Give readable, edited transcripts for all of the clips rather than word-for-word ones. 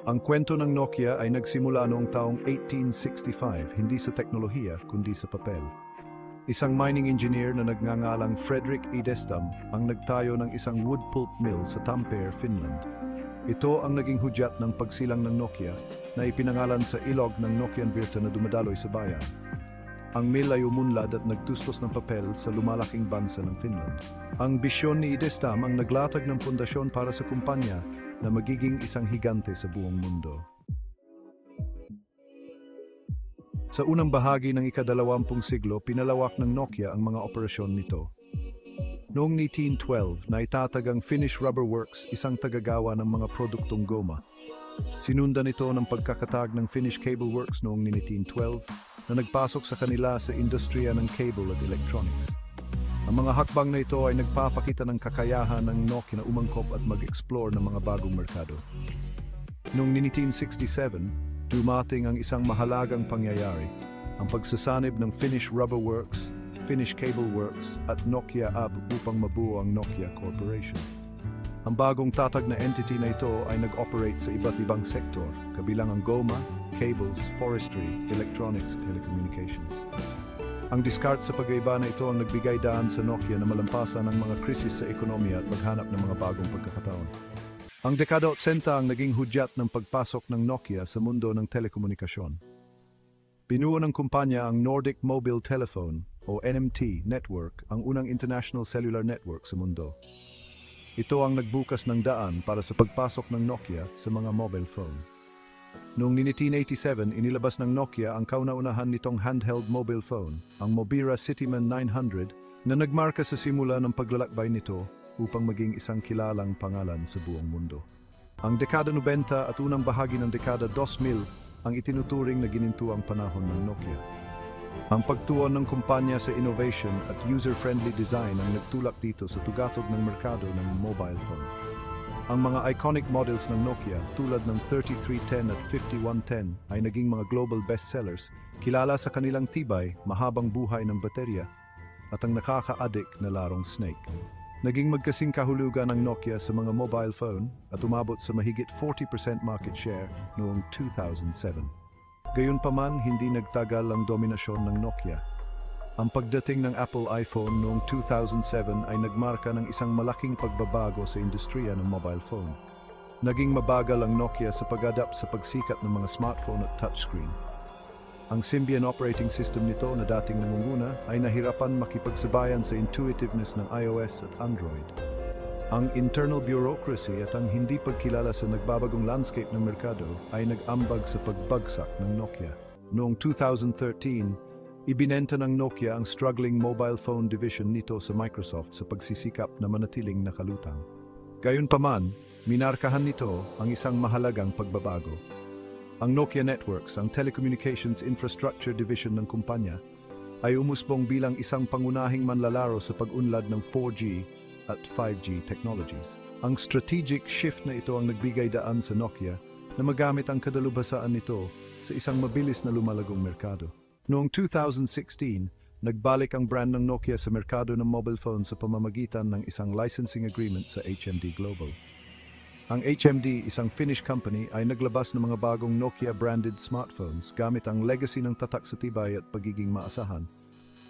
Ang kwento ng Nokia ay nagsimula noong taong 1865, hindi sa teknolohiya kundi sa papel. Isang mining engineer na nagngangalang Frederick Edestam ang nagtayo ng isang wood pulp mill sa Tampere, Finland. Ito ang naging hudyat ng pagsilang ng Nokia na ipinangalan sa ilog ng Nokian Virta na dumadaloy sa bayan. Ang mill ay umunlad at nagtustos ng papel sa lumalaking bansa ng Finland. Ang bisyon ni Edestam ang naglatag ng pundasyon para sa kumpanya na magiging isang higante sa buong mundo. Sa unang bahagi ng ika-20 siglo, pinalawak ng Nokia ang mga operasyon nito. Noong 1912, naitatag ang Finnish Rubber Works, isang tagagawa ng mga produktong goma. Sinundan ito ng pagkakatag ng Finnish Cable Works noong 1912 na nagpasok sa kanila sa industriya ng cable at electronics. Ang mga hakbang na ito ay nagpapakita ng kakayahan ng Nokia na umangkop at mag-explore ng mga bagong merkado. Noong 1967, dumating ang isang mahalagang pangyayari, ang pagsasanib ng Finnish Rubber Works, Finnish Cable Works at Nokia AB upang mabuo ang Nokia Corporation. Ang bagong tatag na entity na ito ay nag-operate sa iba't ibang sektor, kabilang ang goma, cables, forestry, electronics, telecommunications. Ang diskarte sa pag-iiba na ito ang nagbigay daan sa Nokia na malampasan ang mga krisis sa ekonomiya at maghanap ng mga bagong pagkakataon. Ang dekada 80 ang naging hudyat ng pagpasok ng Nokia sa mundo ng telekomunikasyon. Binuo ng kumpanya ang Nordic Mobile Telephone o NMT Network, ang unang international cellular network sa mundo. Ito ang nagbukas ng daan para sa pagpasok ng Nokia sa mga mobile phone. Noong 1987, inilabas ng Nokia ang kauna-unahan nitong handheld mobile phone, ang Mobira Cityman 900, na nagmarka sa simula ng paglalakbay nito upang maging isang kilalang pangalan sa buong mundo. Ang dekada 90 at unang bahagi ng dekada 2000 ang itinuturing na ginintuang panahon ng Nokia. Ang pagtuon ng kumpanya sa innovation at user-friendly design ang nagtulak dito sa tugatog ng merkado ng mobile phone. Ang mga iconic models ng Nokia tulad ng 3310 at 5110 ay naging mga global bestsellers, kilala sa kanilang tibay, mahabang buhay ng baterya, at ang nakaka-addict na larong Snake. Naging magkasing kahulugan ng Nokia sa mga mobile phone at umabot sa mahigit 40% market share noong 2007. Gayunpaman, hindi nagtagal ang dominasyon ng Nokia. Ang pagdating ng Apple iPhone noong 2007 ay nagmarka ng isang malaking pagbabago sa industriya ng mobile phone. Naging mabagal ang Nokia sa pag-adapt sa pagsikat ng mga smartphone at touchscreen. Ang Symbian operating system nito na dating nangunguna ay nahirapan makipagsabayan sa intuitiveness ng iOS at Android. Ang internal bureaucracy at ang hindi pagkilala sa nagbabagong landscape ng merkado ay nag-ambag sa pagbagsak ng Nokia. Noong 2013, ibinenta ng Nokia ang struggling mobile phone division nito sa Microsoft sa pagsisikap na manatiling nakalutang. Gayunpaman, minarkahan nito ang isang mahalagang pagbabago. Ang Nokia Networks, ang telecommunications infrastructure division ng kumpanya, ay umusbong bilang isang pangunahing manlalaro sa pag-unlad ng 4G at 5G technologies. Ang strategic shift na ito ang nagbigay daan sa Nokia na magamit ang kadalubhasaan nito sa isang mabilis na lumalagong merkado. Noong 2016, nagbalik ang brand ng Nokia sa merkado ng mobile phone sa pamamagitan ng isang licensing agreement sa HMD Global. Ang HMD, isang Finnish company, ay naglabas ng mga bagong Nokia-branded smartphones gamit ang legacy ng tatak sa tibay at pagiging maasahan.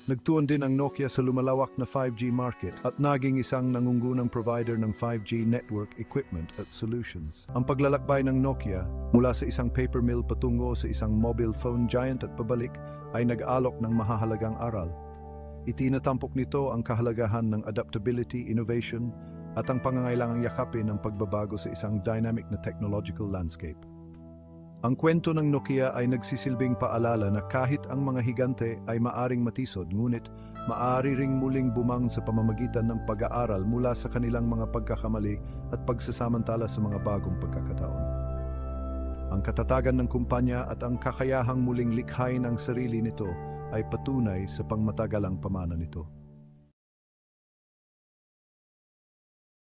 Nagtuon din ang Nokia sa lumalawak na 5G market at naging isang nangungunang provider ng 5G network equipment at solutions. Ang paglalakbay ng Nokia mula sa isang paper mill patungo sa isang mobile phone giant at pabalik ay nag-alok ng mahahalagang aral. Itinatampok nito ang kahalagahan ng adaptability, innovation, at ang pangangailangang yakapin ng pagbabago sa isang dynamic na technological landscape. Ang kwento ng Nokia ay nagsisilbing paalala na kahit ang mga higante ay maaring matisod, ngunit maaari ring muling bumang sa pamamagitan ng pag-aaral mula sa kanilang mga pagkakamali at pagsasamantala sa mga bagong pagkakataon. Ang katatagan ng kumpanya at ang kakayahang muling likhain ang sarili nito ay patunay sa pangmatagalang pamana nito.